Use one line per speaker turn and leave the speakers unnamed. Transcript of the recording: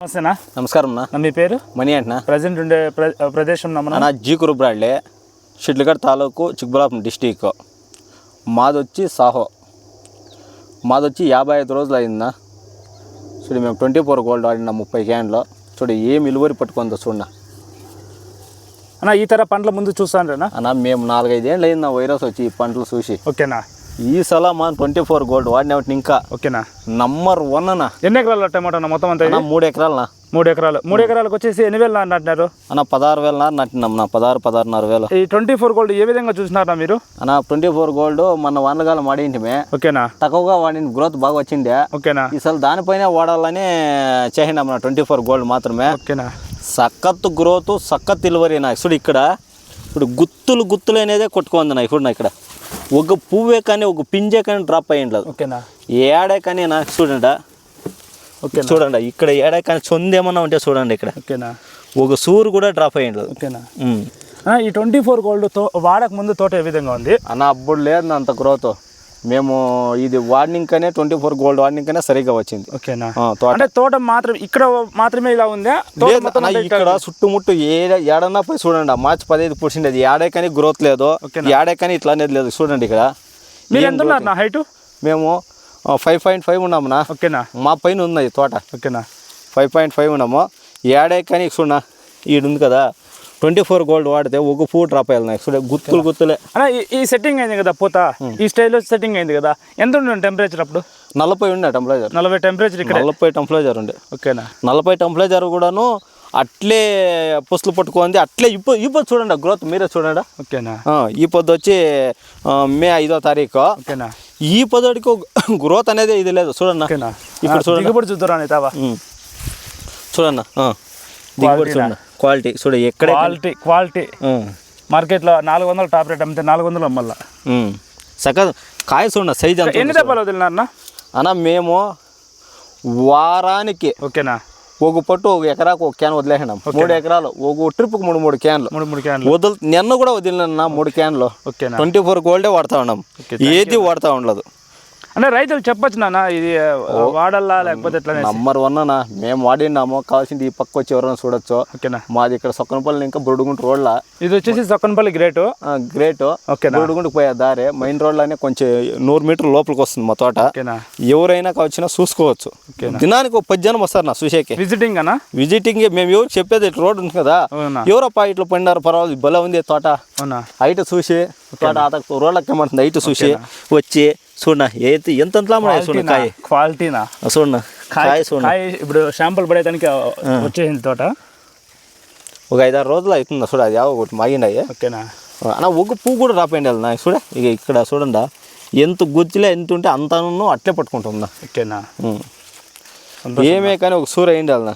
నమస్తేనా.
నమస్కారం అన్న.
మీ పేరు?
మణి అంటున్నా.
ప్రజెంట్ ఉండే ప్రదేశం
అన్న జీకురు బ్రాడ్లే, షిడ్లగఢ్ తాలూకు, చిక్బలాపురం డిస్టిక్. మాదొచ్చి సాహో. మాదొచ్చి 55 రోజులు అయిందా. చూడు మేము 24 గోల్డ్ ఆడిన 30 క్యాన్లో. చూడు ఏం ఇలువరి పట్టుకుందో చూడ
అన్న. ఈ తర పంటల ముందు చూస్తాను
అన్న. మేము 4-5 ఏళ్ళు అయిందా వైరస్ వచ్చి ఈ పంటలు చూసి.
ఓకేనా.
ఈ సల మనం 24 గోల్డ్ వాడినట్టు ఇంకా.
ఓకేనా.
నంబర్ 1 అన్న.
ఎన్ని ఎకరాలు టమాటో మొత్తం అంతా?
3 ఎకరాలనా.
3 ఎకరాలు. 3 ఎకరాలకు వచ్చేసి ఎన్ని వేలు నాటినారు
అన్న? 16,000 నాటినాం. 16,000
ఈ 24 గోల్డ్ ఏ విధంగా చూసినారా మీరు?
అన్న 24 గోల్డ్ మన వానగాలం వాడింటిమే.
ఓకేనా.
తక్కువగా వాడిన గ్రోత్ బాగా వచ్చిండే.
ఓకేనా.
ఈసారి దానిపైన వాడాలని చేసినాం మన 24 గోల్డ్ మాత్రమే.
ఓకేనా.
సక్కత్తు గ్రోత్, సక్కత్ ఇలువరి నాకు. చూడు ఇక్కడ ఇప్పుడు గుత్తులు అనేదే కొట్టుకుంది నాకు. ఇప్పుడు నా ఇక్కడ ఒక పువ్వే కానీ ఒక పింజే కానీ డ్రాప్ అయ్యిండదు.
ఓకేనా.
ఏడే కానీ నాకు చూడండి.
ఓకే
చూడండి ఇక్కడ ఏడే కానీ చొందేమన్నా ఉంటే చూడండి ఇక్కడ.
ఓకేనా.
ఒక సూరు కూడా డ్రాప్ అయ్యిండదు.
ఓకేనా. ఈ 24 గోల్డ్ వాడక ముందు తోట ఏ విధంగా ఉంది
అన్న? అప్పుడు లేదు అంత గ్రోత్. మేము ఇది వాడినింకనే 24 గోల్డ్ వాడినింకనే సరిగ్గా వచ్చింది.
ఓకేనా. అంటే తోట మాత్రం ఇక్కడ మాత్రమే ఇలా ఉందా?
ఇక్కడ చుట్టుముట్టు ఏడన్నా పోయి చూడండి. మార్చి 15 పుడిచింది. అది ఏడే కానీ గ్రోత్ లేదు. ఏడే కానీ ఇట్లా అనేది లేదు. చూడండి ఇక్కడ.
మీరు ఎంత ఉన్నారు నా హైట్?
మేము 5.5 ఉన్నామునా.
ఓకేనా.
మా పైన ఉంది తోట.
ఓకేనా.
5.5 ఉన్నాము. ఏడే కానీ చూడ ఈడుంది కదా. 24 గోల్డ్ వాడితే ఒక పువ్వు డ్రాప్ అయ్యాలి నాకు. చూడ గుత్తులే.
అలా ఈ సెట్టింగ్ అయింది కదా పూత, ఈ స్టైల్లో సెట్టింగ్ అయింది కదా. ఎంత ఉండే టెంపరేచర్ అప్పుడు?
40 ఉండే టెంపరేచర్.
40 టెంపరేచర్ ఇక్కడ.
40 టెంపరేచర్ ఉండే.
ఓకేనా.
40 టెంపరేచర్ కూడాను అట్లే పుస్తులు పట్టుకుంది. అట్లే ఇప్పుడు చూడండి గ్రోత్ మీరే చూడండి.
ఓకేనా.
ఈ పొద్దు వచ్చి మే 5వ తారీఖు.
ఓకేనా.
ఈ పొద్దుడికి గ్రోత్ అనేది ఇది లేదు చూడన్నా.
ఇప్పుడు చూడండి. దిగుబడి చూద్దాం
చూడన్నా. దిగుబడి చూడండి. క్వాలిటీ చూడ ఎక్కడ
క్వాలిటీ మార్కెట్లో 400 టాప్ రేట్ అమ్మితే 400 అమ్మల్లా.
సగం కాయ చూడండి సైజ్ అంత.
ఎన్ని దెబ్బలు వదిలినారన్నా
అన్న? మేము వారానికి
ఓకేనా
ఒక పట్టు ఒక ఎకరాకు ఒక క్యాన్ వదిలేసినాం. 3 ఎకరాలు ఒక ట్రిప్కి 3 క్యాన్లు వదులు. నిన్న కూడా వదిలినా 3 క్యాన్లు. 24 గోల్డే వాడుతూ ఉన్నాం. ఏది వాడుతూ ఉండదు.
అంటే రైతులు చెప్పచ్చు నాన్న ఇది వాడాలా లేకపోతే ఎట్లా?
నంబర్ 1 అన్న. మేము వాడినాము. కావాల్సింది ఈ పక్క వచ్చి ఎవరైనా చూడొచ్చు.
ఓకేనా.
మాది ఇక్కడ సొక్కనపల్లి ఇంకా బురుడుగుంట రోడ్ల.
ఇది వచ్చేసి సొక్కనపల్లి గ్రేట్.
బురుడుగుంటకు పోయే దారి మెయిన్ రోడ్లోనే కొంచెం 100 మీటర్ల లోపలికి వస్తుంది మా తోట. ఎవరైనా వచ్చినా చూసుకోవచ్చు. దినానికి ఒక 10 జనం వస్తారు నా చూసేకి.
విజిటింగ్ అన్న?
విజిటింగ్ మేము ఎవరు చెప్పేది ఇట్లా రోడ్ ఉంది కదా. ఎవరప్పా ఇట్లా పడినారు పర్వాలేదు బల ఉంది తోట. హైట్ చూసి తోట రోడ్లకి ఏమంటుంది హైట్ చూసి వచ్చి చూడ ఎంతలా చూడ కాయ
క్వాలిటీనా
చూడ కాయ చూడ.
ఇప్పుడు షాంపుల్ పడేదానికి వచ్చేసింది తోట.
ఒక 5-6 రోజులు అవుతుంది చూడ. అది ఒకటి మాగిండాయి.
ఓకేనా.
అన్న ఒక పువ్వు కూడా రాపోయింది నా చూడ. ఇక ఇక్కడ చూడండి ఎంత గుజ్జులే ఎంత ఉంటే అంతను అట్లే పట్టుకుంటుందా.
ఓకేనా.
ఏమే కానీ ఒక సూర అయింది అన్న.